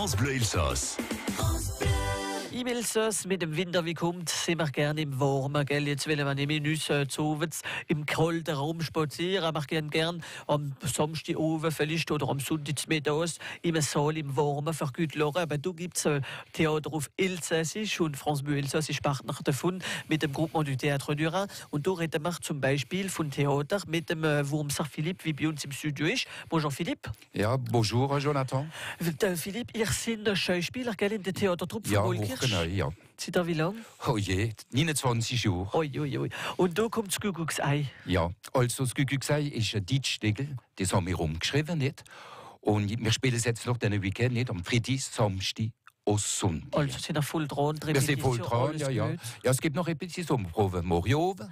France Bleu Elsass. Im Elsass mit dem Winter, wie kommt, sind wir gerne im Warmen, gell? Jetzt wollen wir nämlich nicht zu im kalten Raum spazieren. Wir gern am Samstag oben vielleicht oder am Sonntag mittags im Saal im Warmen für gut lachen. Aber du gibt's Theater auf Elsassisch und France Bleu Elsass ist Partner davon mit dem Groupement du Théâtre du Rhin. Und da reden wir zum Beispiel von Theater mit dem Wurmser Philipp, wie bei uns im Studio ist. Bonjour Philipp. Ja, bonjour Jonathan. Philipp, ihr seid Schauspieler, gell, in der Theatertruppe von Molkirch? Genau, ja. Seit wie lang? Oh je, 29 Jahre. Ui. Und da kommt das Kuckucksei. Ja, also das Kuckucksei ist ein Deutschstückel, das haben wir umgeschrieben, nicht? Und wir spielen es jetzt noch den Weekend, nicht? Am Freitag, Samstag und Sonntag. Also sind wir voll dran, wir sind voll dran, ja. Ja, es gibt noch Repetitionsproben morgen oben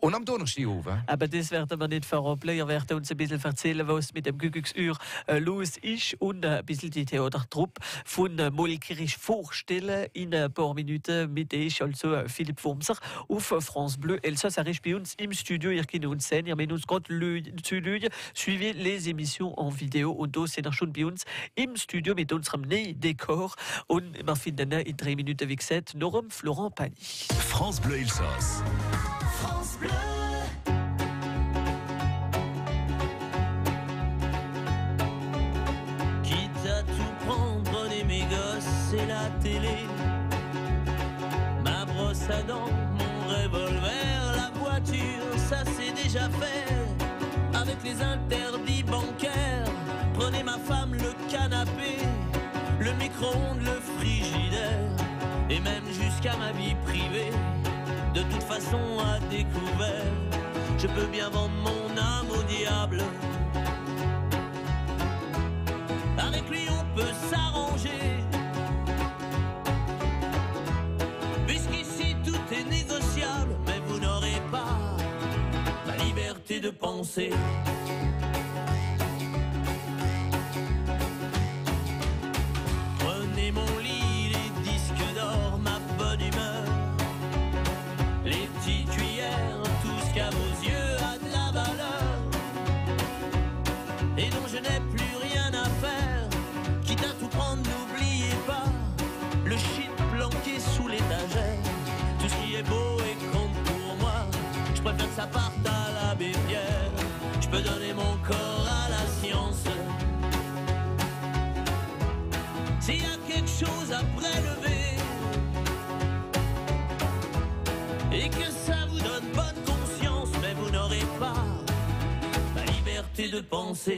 und am Donnerstag oben. Aber das werden wir nicht verrappeln. Ihr werdet uns ein bisschen erzählen, was mit dem Kuckucksuhr los ist und ein bisschen die Theatertruppe von Molkirch vorstellen in ein paar Minuten mit euch, also Philipp Wurmser auf France Bleu Elsass. Er ist bei uns im Studio, ihr könnt uns sehen, ihr müsst uns gerade zuschauen. Suivez les émissions en vidéo und da sind wir schon bei uns im Studio mit unserem neuen Dekor und wir finden in 3 Minuten, wie gesagt, noch Florent Pagny. France Bleu Elsass. France Bleu. Quitte à tout prendre, prenez mes gosses et la télé, ma brosse à dents, mon revolver, la voiture, ça c'est déjà fait. Avec les interdits bancaires, prenez ma femme, le canapé, le micro-ondes, le frigidaire, et même jusqu'à ma vie privée. De toute façon à découvert, je peux bien vendre mon âme au diable. Avec lui on peut s'arranger, puisqu'ici tout est négociable. Mais vous n'aurez pas la liberté de penser. Prenez mon lit, les disques d'or, ma bonne humeur, les petites cuillères, tout ce qu'à vos yeux a de la valeur et dont je n'ai plus rien à faire. Quitte à tout prendre, n'oubliez pas le shit planqué sous l'étagère. Tout ce qui est beau et compte pour moi, je préfère que ça parte à l'abbé Pierre. Je peux donner mon corps à la science. S'il y a quelque chose à prélever et que ça vous donne bonne conscience, mais vous n'aurez pas la liberté de penser.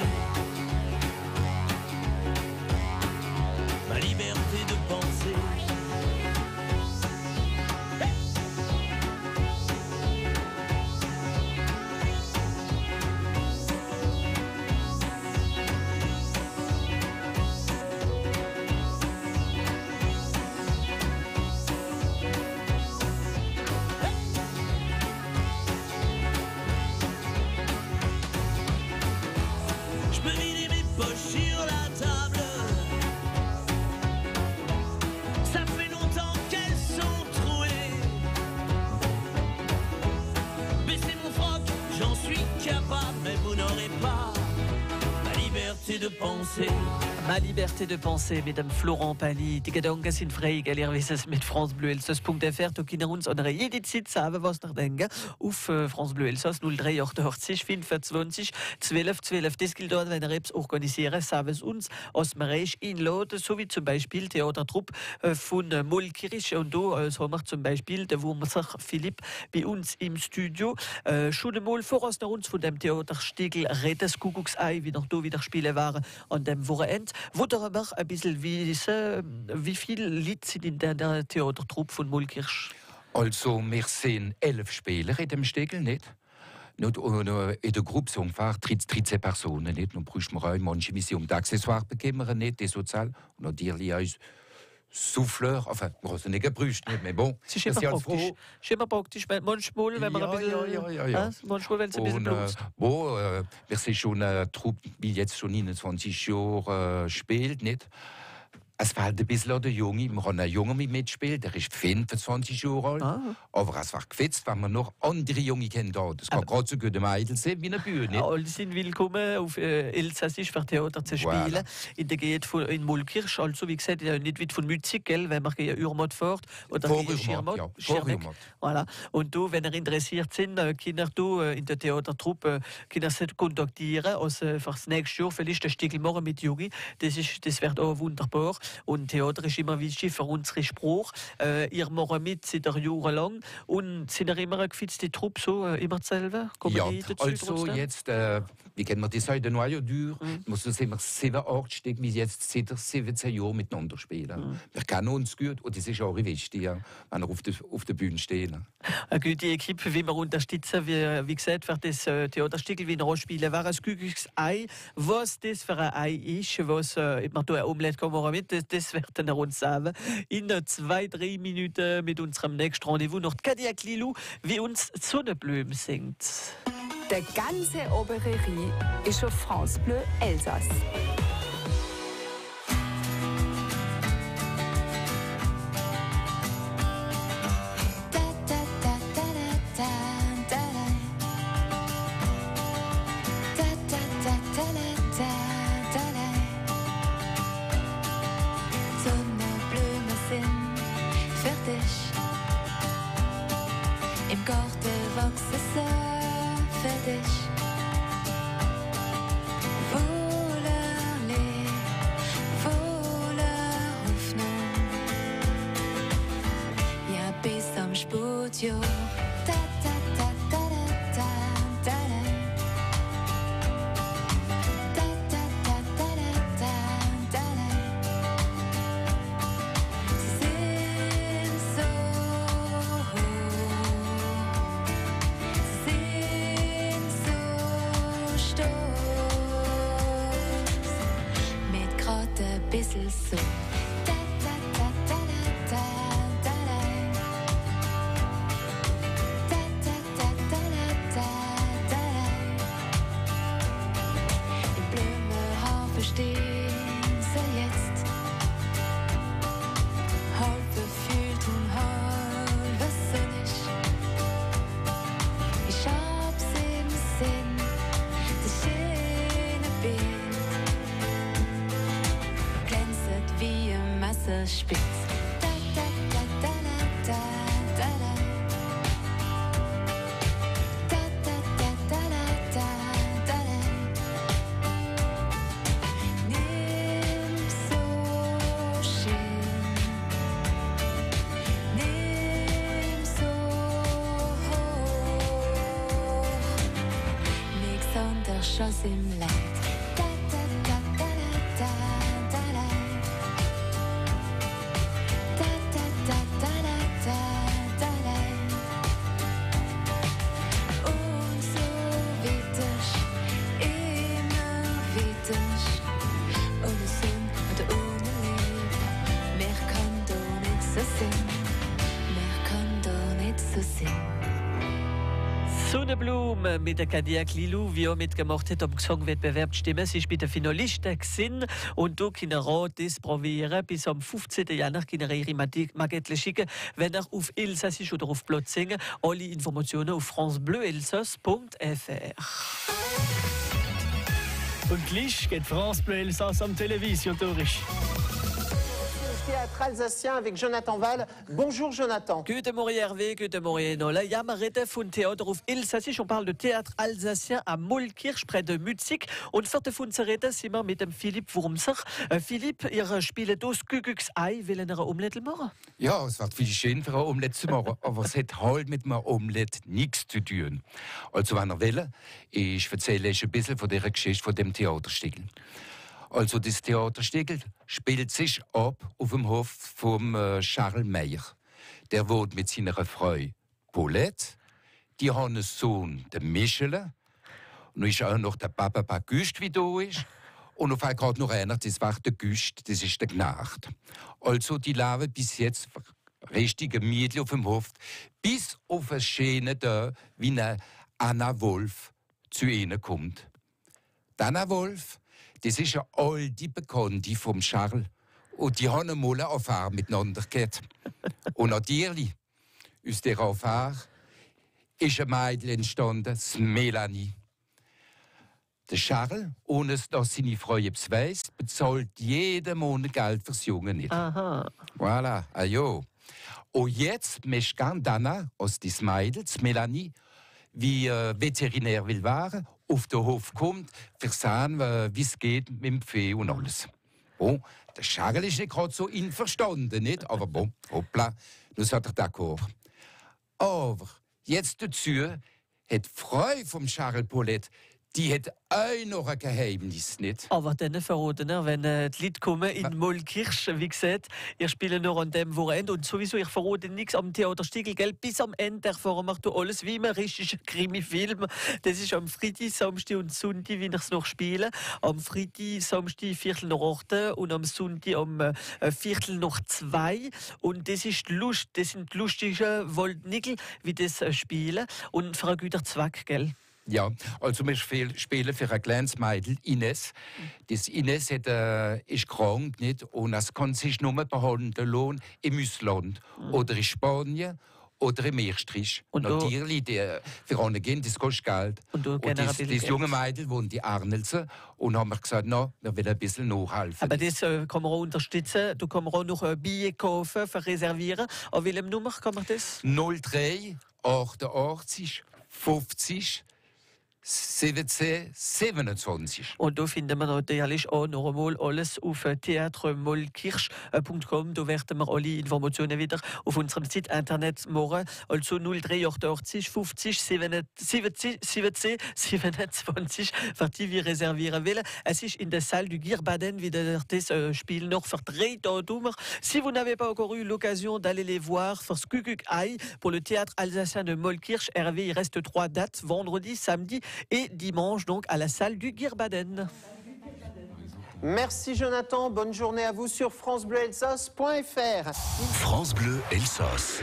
La liberté de penser. Sur la table, ça fait longtemps qu'elles sont trouées. Baissez mon froc, j'en suis capable, mais vous n'aurez pas la liberté de penser. Ma liberté de penser, mit dem Florent Pagny. Die Gedanken sind frei, gell? Ihr wisst es mit francebleuelsass.fr. Da können uns an jede Zeit sagen, was nach denken. Auf France Bleu Elsass 0388 25 12 12. Das gilt dort, wenn ihr etwas organisieren, sagen es uns, aus dem Reich einladen, so wie zum Beispiel Theatertruppe von Molkirch. Und da haben wir zum Beispiel der Wurmser Philipp bei uns im Studio. Schon einmal voraus nach uns von dem Theaterstückel Rettes Kuckucksei, wie noch da wieder spielen waren an dem Wochenende. Wollt ihr aber ein bisschen wissen, wie viele Leute sind in der Theatertruppe von Molkirch? Also, wir sind 11 Spieler in dem Stückel, nicht? In der Gruppe sind ungefähr 13 Personen, nicht? Nun brauchen wir auch manche Mission d'Accessoires bekommen, nicht? Das sozial. Und natürlich auch Souffleur, enfin, wir haben es nicht gebraucht, nicht? Mais bon. Es ist immer praktisch. Es ist immer praktisch, manchmal, wenn man ein bisschen... Ja. Manchmal, wenn es ein bisschen bloß. Wir sind schon eine Truppe, die jetzt schon 29 Jahre spielt, nicht? Es fehlt ein bisschen an der Junge. Wir haben einen Jungen mitgespielt, der ist 25 Jahre alt. Aber es war gefetzt, wenn wir noch andere Junge kennen. Das kann gerade so gut ein Mädel sein wie eine Bühne. Alle sind willkommen, auf Elsassisch für Theater zu spielen. Voilà. In der Geht in Mulkirch, also wie gesagt, nicht weit von Mützig, gell, wenn man Urmott fährt. Oder Vor Schirmott. Urmott, ja. Vor Urmott. Voilà. Und du, wenn ihr interessiert sind, Kinder, du in der Theatertruppe, Kinder sich kontaktieren, also für das nächste Jahr, vielleicht der Stiegelmorgen mit Jungi. Das wird auch wunderbar. Und Theater ist immer wichtig für unsere Spruch. Ihr machen mit, seit jahrelang. Und sind ihr immer eine gefitzte Truppe, so immer dasselbe? Ja, also jetzt, wie kennen wir das heute, Noyau dur, muss man immer 7, 8 Stück, wie jetzt seit 17 Jahren miteinander spielen. Wir kennen uns gut und das ist auch wichtig, ja, wenn wir auf der Bühne stehen. Eine gute Equipe, wie wir unterstützen, wie gesagt, für das Theaterstückel, wie wir spielen, war ein gutes Ei. Was das für ein Ei ist, was man da ein Omelette kommen mit, das werden wir uns sagen. In 2-3 Minuten mit unserem nächsten Rendezvous noch Kadia Klilou, wie uns Sonnenblumen singt. Der ganze obere Rie ist auf France Bleu Elsass. Sonnenblumen sind fertig. Im Garten wachsen sie für dich. Voller Hoffnung. Ja, bis am Sputjahr. Da, da, da, da, da, da, da. Da, da, da, da, da, da, da. Sie sind so hoch. Mit grad ein bisschen so. Da, da, da, da, da, da, da. Da, da, da, da, da, da, da. Im Blumenhaar verstehen sie jetzt. Halb verfühlt und halb sinnig. Ich hab's im Sinn, das schöne Bild glänzet wie ein Messerspitz. Da, da, da, da, da, da, da. Da, da, da, da, da, da, da. Nimm so schön, nimm so hoch. Nix anders als im Leid. Da, da, da, da, da, da, da. Da, da, da, da, da, da, da. Und so weiter, immer weiter. Ohne Sinn und ohne Liebe. Mehr kann doch nicht so sein. Mehr kann doch nicht so sein. Sonnenblume mit der Kadia Klilou, wie er mitgemacht hat am Gesangwettbewerb Stimme. Sie ist bei den Finalisten gewesen. Und du kannst das probieren. Bis am 15. Januar kann ihr ihre Maquette schicken, wenn ihr auf Elsassisch oder auf Plot singen. Alle Informationen auf francebleuelsass.fr. Und gleich geht France Bleu Elsass am Television durch. Théâtre alsacien avec Jonathan Wall. Bonjour Jonathan. Guten Morgen Hervé, guten Morgen Nola. Ja, wir reden von Theater auf Elsassisch. On parle de Théâtre alsacien à Mulkirch, près de Mützig. Und für die von zu reden sind wir mit dem Philipp Wurmser. Philipp, ihr spielt das Kügüks Ei. Wollen ihr eine Omelette machen? Ja, es wird viel schön für eine Omelette zu machen, aber es hat halt mit einer Omelette nichts zu tun. Also, wenn ihr wollt, ich erzähle euch ein bisschen von dieser Geschichte von dem Theaterstück. Also, das Theaterstück spielt sich ab auf dem Hof von Charles Meyer. Der wohnt mit seiner Frau Paulette. Die haben einen Sohn, den Michel. Und ist auch noch der Papa Bagüst, wie da ist. Und auf einmal gerade noch einer, das war der Güst, das ist der Knacht. Also, die leben bis jetzt richtige Mädchen auf dem Hof, bis auf einen schönen Tag, wie eine Anna Wolf zu ihnen kommt. Die Anna Wolf, das ist eine alte Bekannte vom Charles Und die haben mal eine Affäre miteinander gehabt. Und natürlich, aus dieser Affäre ist ein Mädchen entstanden, das Melanie. Der Charles, ohne dass seine Frau es weiss, bezahlt jeden Monat Geld fürs Junge nicht. Aha. Voilà, ajo. Und jetzt möchte Dana, aus diesem Mädel, das Melanie, wie Veterinär will werden, auf den Hof kommt, für sehen, wie es geht mit dem Pferd und alles. Oh, der Charles ist nicht gerade so einverstanden, nicht? Aber bon, hoppla, nun hat er d'accord. Aber jetzt dazu hat die Frau vom Charles Paulette, die hat auch noch ein Geheimnis, nicht? Aber dann verraten wir, wenn die Leute kommen in Mollkirch, wie gesagt, ihr spielt nur an dem Wochenende und sowieso, ich verrate nichts am Theater Stiegel, gell? Bis am Ende erfahren wir alles wie im richtigen Krimi-Film. Das ist am Freitag, Samstag und Sonntag, wie ich es noch spiele. Am Freitag, Samstag, Viertel nach 8 und am Sonntag um Viertel nach 2. Und das ist die Lust, das sind die lustigen Woldnickel, wie das spielen. Und für einen guten Zweck, gell? Ja, also wir spielen für ein kleines Mädel, Ines. Das Ines ist krank, nicht? Und es kann sich nur behandeln im Ausland oder in Spanien oder im Österreich. Und natürlich, für alle Kinder, das kostet Geld. Und das junge Mädel wohnt in Arnelsen und haben wir gesagt, no, wir wollen ein bisschen nachhelfen. Aber das kann man auch unterstützen. Du kannst auch noch Bier kaufen, für reservieren. Auf welchem Nummer kann man das? 03 88 50 17 27. Und da finden wir natürlich auch noch einmal alles auf theatremollkirch.com. Da werden wir alle Informationen wieder auf unserem Site Internet machen. Also 0388 50 17 27, für die wir reservieren wollen. Es ist in der Salle du Girbaden wieder das Spiel noch für 3 Tage. Si vous n'avez pas encore eu l'occasion d'aller les voir, für Skukuk Ai, pour le théâtre alsacien de Mollkirch, Hervé, il reste 3 dates, vendredi, samedi et dimanche donc à la salle du Girbaden. Merci Jonathan, bonne journée à vous sur francebleuelsass.fr. France Bleu Elsass.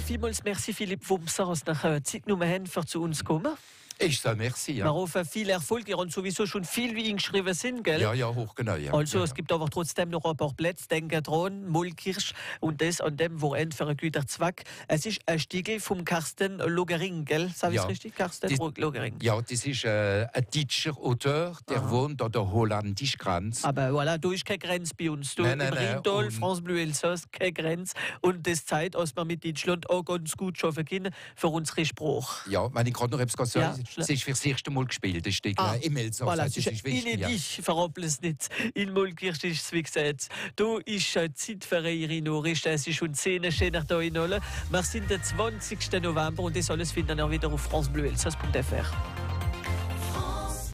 Vielmals merci Philipp Wumser, aus nach Zeitnummer hin für zu uns kommen. Ich sage merci. Ja. Wir hoffen viel Erfolg. Ihr habt sowieso schon viel wie geschrieben sind, gell? Ja, hochgenau. Ja. Also, ja. Es gibt aber trotzdem noch ein paar Plätze. Denken dran, Mollkirch und das an dem Wochenende für einen guten Zweck. Es ist ein Stiegel vom Karsten Logering, gell? Sag ich es richtig? Karsten Logering. Ja, das ist ein deutscher Autor, der wohnt an der holländischen Grenze. Aber voilà, da ist keine Grenze bei uns. Da im Rheintal, France Bleu Elsass, keine Grenze. Und das zeigt, dass wir mit Deutschland auch ganz gut schaffen können für unsere Sprache. Ja, wenn ich gerade noch etwas sagen kann, es ist für das erste Mal gespielt, das Stück im Elsass. Voilà, das ist wichtig. Ich verrappel es nicht. In Mollkirch ist es, wie gesagt, da ist Zeit für ihre Nachrichten. Es ist schon 10 schöner Tage in alle. Wir sind der 20. November und das alles findet ihr wieder auf francebleuelsass.fr.